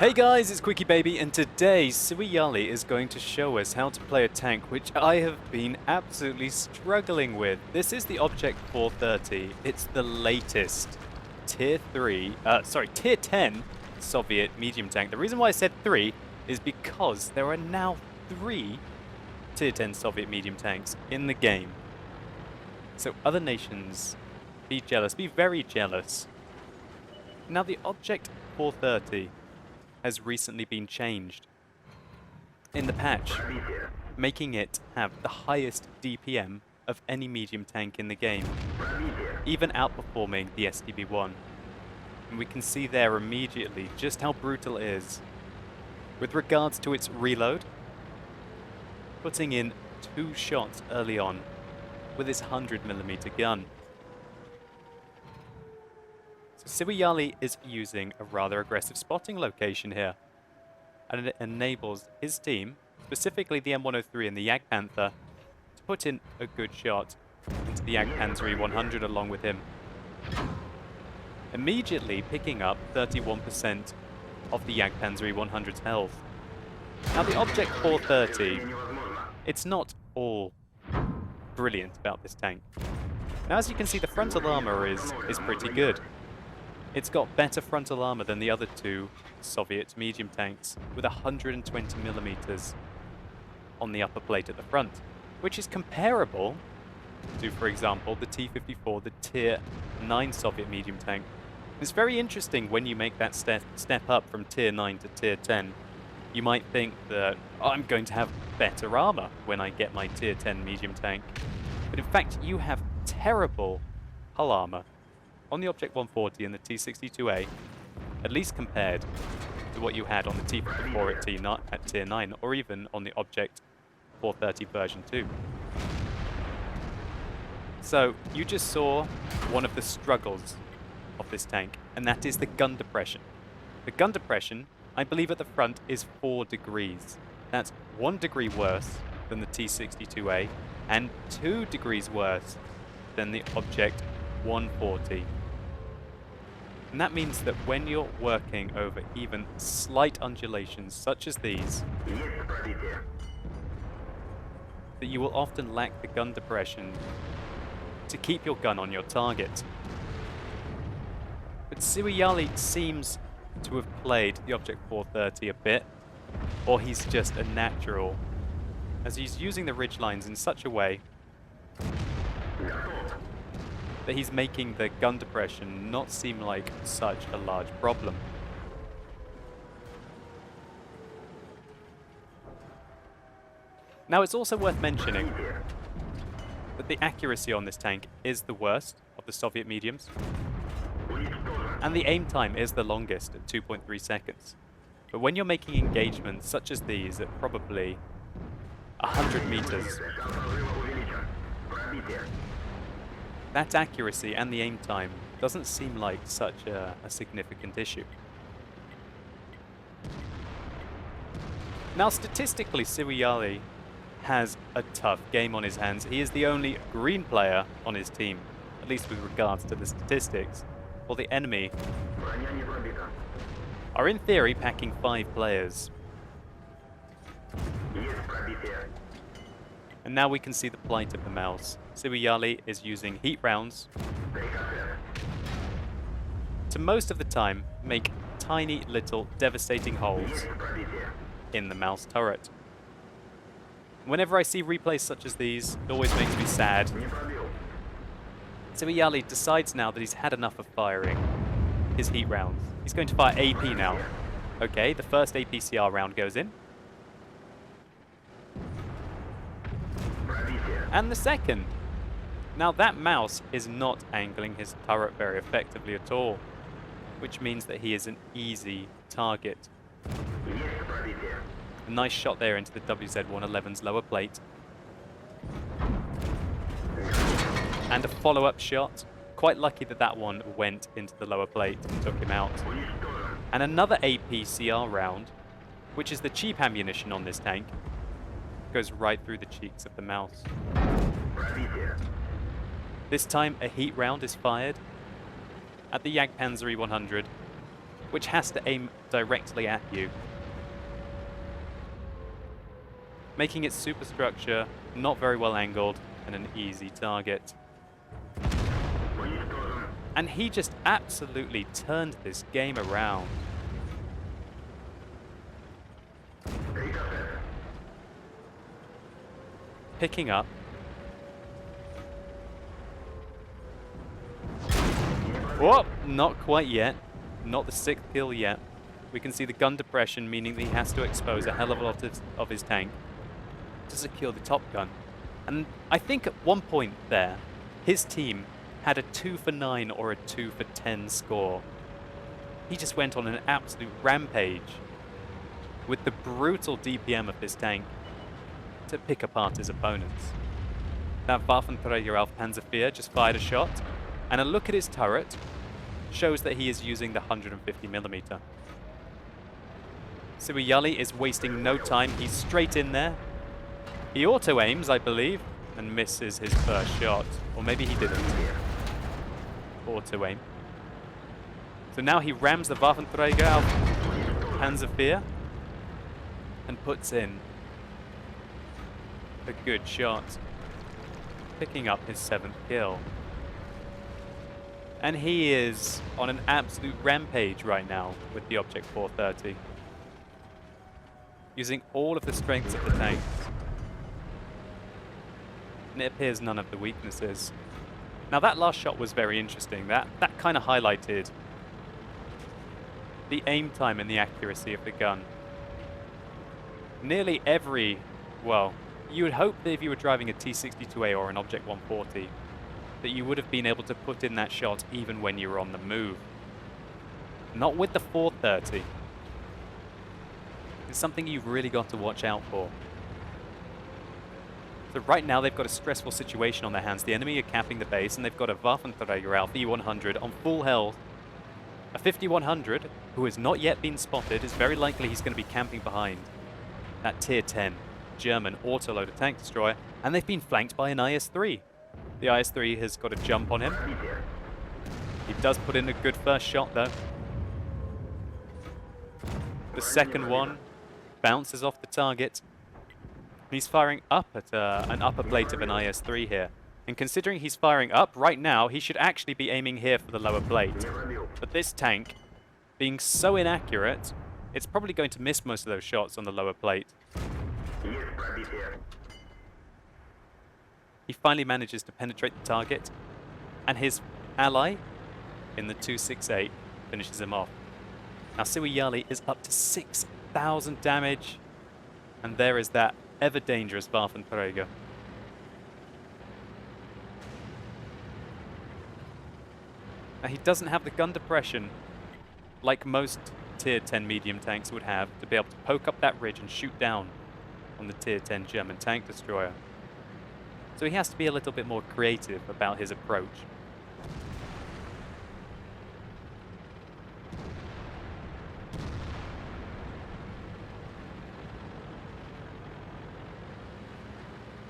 Hey guys, it's QuickyBaby, and today SiWiYALi is going to show us how to play a tank which I have been absolutely struggling with. This is the Object 430. It's the latest Tier 10 Soviet medium tank. The reason why I said 3 is because there are now 3 Tier 10 Soviet medium tanks in the game. So other nations, be jealous, be very jealous. Now the Object 430 has recently been changed in the patch, making it have the highest DPM of any medium tank in the game, even outperforming the STB-1. And we can see there immediately just how brutal it is. With regards to its reload, putting in 2 shots early on with its 100mm gun. So SiWiYALi is using a rather aggressive spotting location here, and it enables his team, specifically the M103 and the Jagdpanther, to put in a good shot into the Jagdpanzer E100 along with him, immediately picking up 31% of the Jagdpanzer E100's health. Now the Object 430, it's not all brilliant about this tank. Now as you can see, the frontal armor is pretty good. It's got better frontal armor than the other 2 Soviet medium tanks, with 120mm on the upper plate at the front, which is comparable to, for example, the T-54, the Tier 9 Soviet medium tank. It's very interesting when you make that step up from Tier 9 to Tier 10. You might think that, oh, I'm going to have better armor when I get my Tier 10 medium tank. But in fact, you have terrible hull armor on the Object 140 and the T-62A, at least compared to what you had on the T-54 at Tier 9, or even on the Object 430 version 2. So, you just saw one of the struggles of this tank, and that is the gun depression. The gun depression, I believe at the front, is 4 degrees. That's 1 degree worse than the T-62A, and 2 degrees worse than the Object 140. And that means that when you're working over even slight undulations such as these, that you will often lack the gun depression to keep your gun on your target. But SiWiYALi seems to have played the Object 430 a bit, or he's just a natural, as he's using the ridgelines in such a way that he's making the gun depression not seem like such a large problem. Now it's also worth mentioning that the accuracy on this tank is the worst of the Soviet mediums, and the aim time is the longest at 2.3 seconds. But when you're making engagements such as these at probably 100 meters, that accuracy and the aim time doesn't seem like such a significant issue. Now statistically, SiWiYALi has a tough game on his hands. He is the only green player on his team, at least with regards to the statistics, while the enemy are in theory packing 5 players. And now we can see the plight of the mouse. SiWiYALi is using heat rounds to most of the time make tiny little devastating holes in the mouse turret. Whenever I see replays such as these, it always makes me sad. SiWiYALi decides now that he's had enough of firing his heat rounds. He's going to fire AP now. Okay, the first APCR round goes in. And the second. Now that mouse is not angling his turret very effectively at all, which means that he is an easy target. A nice shot there into the WZ-111's lower plate. And a follow-up shot. Quite lucky that that one went into the lower plate and took him out. And another APCR round, which is the cheap ammunition on this tank, goes right through the cheeks of the mouse. This time a heat round is fired at the Jagdpanzer E100, which has to aim directly at you, making its superstructure not very well angled and an easy target. And he just absolutely turned this game around. Picking up. Whoa, not quite yet. Not the 6th kill yet. We can see the gun depression, meaning that he has to expose a hell of a lot of his tank to secure the top gun. And I think at one point there, his team had a 2 for 9 or a 2 for 10 score. He just went on an absolute rampage with the brutal DPM of this tank to pick apart his opponents. That Waffenträger auf Panzervier just fired a shot, and a look at his turret shows that he is using the 150mm. SiWiYALi is wasting no time. He's straight in there. He auto-aims, I believe, and misses his first shot. Or maybe he didn't. Auto-aim. So now he rams the Waffenträger auf Panzervier and puts in a good shot, picking up his 7th kill. And he is on an absolute rampage right now with the Object 430, using all of the strengths of the tanks. And it appears none of the weaknesses. Now that last shot was very interesting. That kind of highlighted the aim time and the accuracy of the gun. Nearly every, well, you would hope that if you were driving a T62A or an Object 140, that you would have been able to put in that shot even when you were on the move. Not with the 430. It's something you've really got to watch out for. So right now they've got a stressful situation on their hands. The enemy are capping the base, and they've got a Waffenträger auf E100 on full health. A 5100, who has not yet been spotted, is very likely he's going to be camping behind that Tier 10 German autoloader tank destroyer, and they've been flanked by an IS-3. The IS-3 has got a jump on him. He does put in a good first shot, though. The second one bounces off the target. He's firing up at an upper plate of an IS-3 here. And considering he's firing up right now, he should actually be aiming here for the lower plate. But this tank, being so inaccurate, it's probably going to miss most of those shots on the lower plate. He finally manages to penetrate the target, and his ally in the 268 finishes him off. Now SiWiYALi is up to 6,000 damage, and there is that ever-dangerous Waffenträger. Now he doesn't have the gun depression like most Tier 10 medium tanks would have to be able to poke up that ridge and shoot down on the Tier 10 German tank destroyer. So he has to be a little bit more creative about his approach.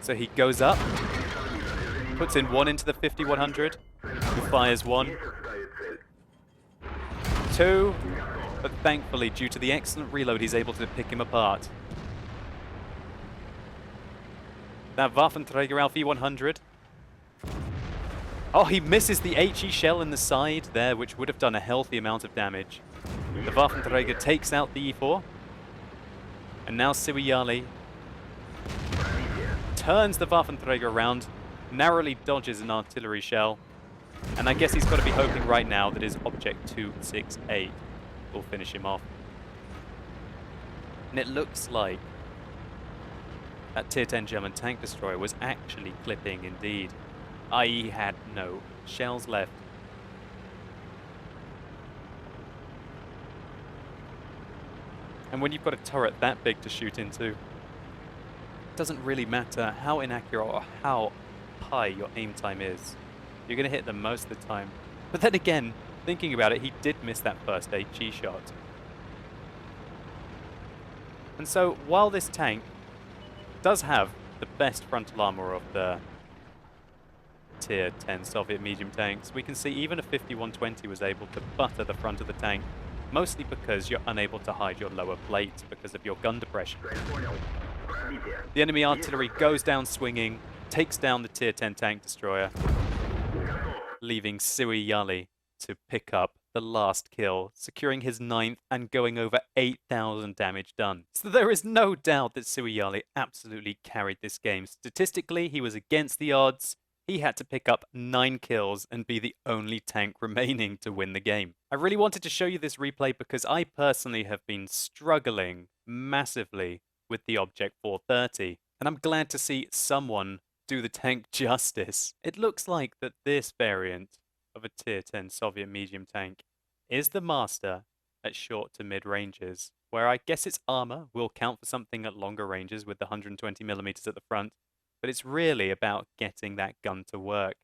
So he goes up, puts in one into the 5100, who fires one, two, but thankfully, due to the excellent reload, he's able to pick him apart. That Waffenträger auf E100. Oh, he misses the HE shell in the side there, which would have done a healthy amount of damage. The Waffenträger takes out the E4. And now SiWiYALi turns the Waffenträger around, narrowly dodges an artillery shell. And I guess he's got to be hoping right now that his Object 268 will finish him off. And it looks like that Tier 10 German tank destroyer was actually clipping indeed, i.e. had no shells left. And when you've got a turret that big to shoot into, it doesn't really matter how inaccurate or how high your aim time is. You're going to hit them most of the time. But then again, thinking about it, he did miss that first HE shot. And so, while this tank does have the best frontal armor of the Tier 10 Soviet medium tanks, we can see even a 5120 was able to butter the front of the tank mostly because you're unable to hide your lower plate because of your gun depression. The enemy artillery goes down swinging, takes down the tier 10 tank destroyer, leaving SiWiYALi to pick up the last kill, securing his 9th and going over 8,000 damage done. So there is no doubt that SiWiYALi absolutely carried this game. Statistically, he was against the odds. He had to pick up 9 kills and be the only tank remaining to win the game. I really wanted to show you this replay because I personally have been struggling massively with the Object 430, and I'm glad to see someone do the tank justice. It looks like that this variant of a tier 10 Soviet medium tank is the master at short to mid ranges, where I guess its armor will count for something at longer ranges with the 120mm at the front, but it's really about getting that gun to work.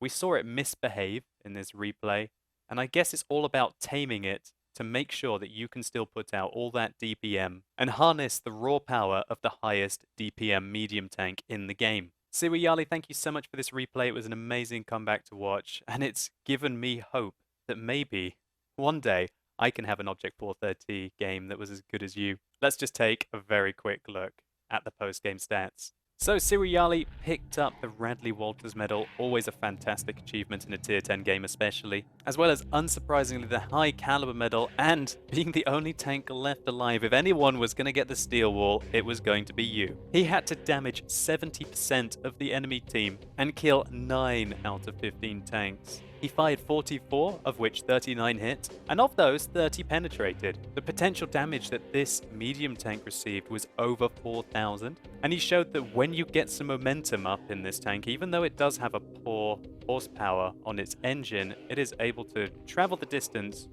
We saw it misbehave in this replay, and I guess it's all about taming it to make sure that you can still put out all that DPM and harness the raw power of the highest DPM medium tank in the game. SiWiYALi, thank you so much for this replay. It was an amazing comeback to watch, and it's given me hope that maybe one day I can have an Object 430 game that was as good as you. Let's just take a very quick look at the post-game stats. So SiWiYALi picked up the Radley Walters medal, always a fantastic achievement in a tier 10 game especially, as well as unsurprisingly the high caliber medal and being the only tank left alive. If anyone was going to get the steel wall, it was going to be you. He had to damage 70% of the enemy team and kill 9 out of 15 tanks. He fired 44, of which 39 hit, and of those, 30 penetrated. The potential damage that this medium tank received was over 4,000, and he showed that when you get some momentum up in this tank, even though it does have a poor horsepower on its engine, it is able to travel the distance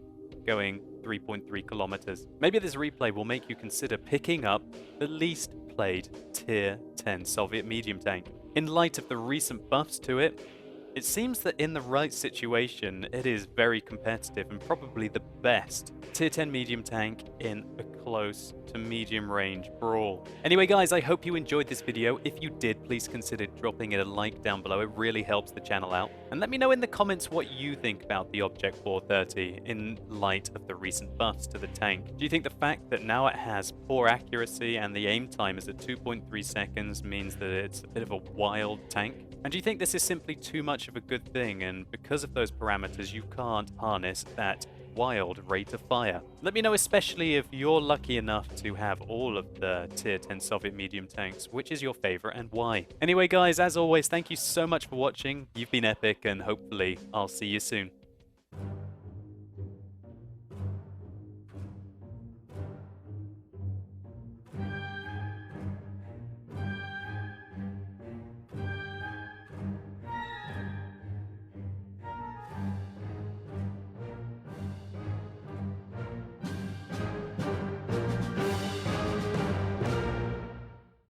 going 3.3 kilometers. Maybe this replay will make you consider picking up the least played tier 10 Soviet medium tank. In light of the recent buffs to it, it seems that in the right situation, it is very competitive and probably the best tier 10 medium tank in a close to medium range brawl. Anyway guys, I hope you enjoyed this video. If you did, please consider dropping it a like down below. It really helps the channel out. And let me know in the comments what you think about the Object 430 in light of the recent buffs to the tank. Do you think the fact that now it has poor accuracy and the aim time is at 2.3 seconds means that it's a bit of a wild tank? And do you think this is simply too much of a good thing, and because of those parameters you can't harness that wild rate of fire? Let me know, especially if you're lucky enough to have all of the tier 10 Soviet medium tanks, which is your favorite and why. Anyway guys, as always, thank you so much for watching. You've been epic, and hopefully I'll see you soon.